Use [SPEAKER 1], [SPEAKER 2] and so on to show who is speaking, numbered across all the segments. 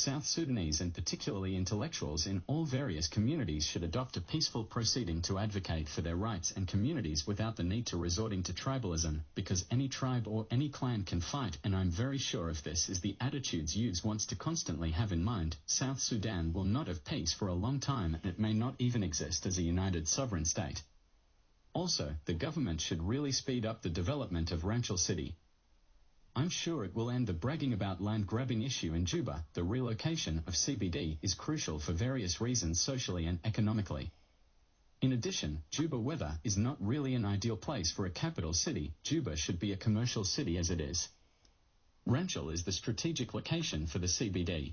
[SPEAKER 1] South Sudanese and particularly intellectuals in all various communities should adopt a peaceful proceeding to advocate for their rights and communities without the need to resorting to tribalism, because any tribe or any clan can fight, and I'm very sure if this is the attitudes youths wants to constantly have in mind, South Sudan will not have peace for a long time and it may not even exist as a united sovereign state. Also, the government should really speed up the development of Ranchal City. I'm sure it will end the bragging about land grabbing issue in Juba. The relocation of CBD is crucial for various reasons socially and economically. In addition, Juba weather is not really an ideal place for a capital city. Juba should be a commercial city as it is. Ranchal is the strategic location for the CBD.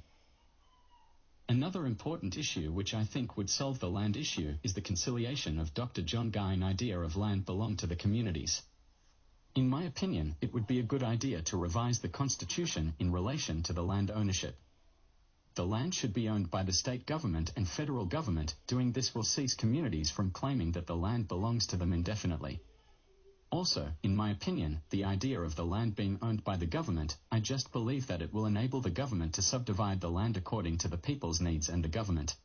[SPEAKER 1] Another important issue which I think would solve the land issue is the conciliation of Dr. John Guy's idea of land belong to the communities. In my opinion, it would be a good idea to revise the constitution in relation to the land ownership. The land should be owned by the state government and federal government. Doing this will cease communities from claiming that the land belongs to them indefinitely. Also, in my opinion, the idea of the land being owned by the government, I just believe that it will enable the government to subdivide the land according to the people's needs and the government.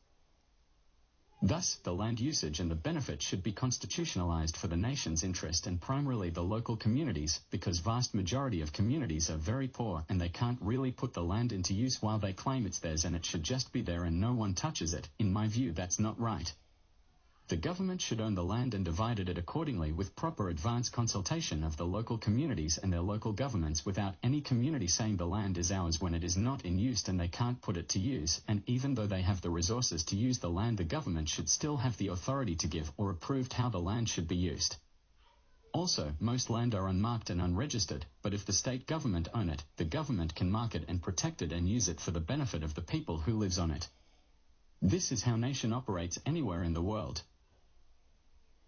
[SPEAKER 1] Thus, the land usage and the benefit should be constitutionalized for the nation's interest and primarily the local communities, because vast majority of communities are very poor and they can't really put the land into use while they claim it's theirs and it should just be there and no one touches it. In my view, that's not right. The government should own the land and divide it accordingly with proper advance consultation of the local communities and their local governments without any community saying the land is ours when it is not in use and they can't put it to use, and even though they have the resources to use the land, the government should still have the authority to give or approve how the land should be used. Also, most land are unmarked and unregistered, but if the state government own it, the government can mark it and protect it and use it for the benefit of the people who lives on it. This is how nation operates anywhere in the world.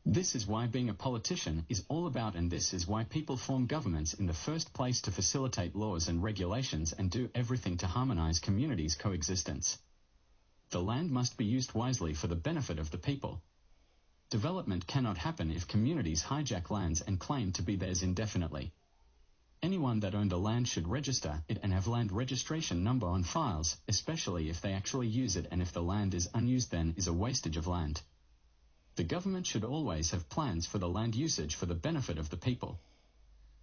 [SPEAKER 1] This is why being a politician is all about, and this is why people form governments in the first place, to facilitate laws and regulations and do everything to harmonize communities' coexistence. The land must be used wisely for the benefit of the people. Development cannot happen if communities hijack lands and claim to be theirs indefinitely. Anyone that owned a land should register it and have land registration number on files, especially if they actually use it, and if the land is unused then is a wastage of land. The government should always have plans for the land usage for the benefit of the people.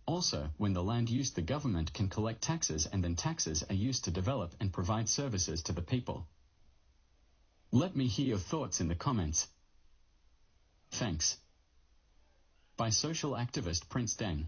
[SPEAKER 1] Also, when the land used, the government can collect taxes, and then taxes are used to develop and provide services to the people. Let me hear your thoughts in the comments. Thanks. By social activist Prince Deng.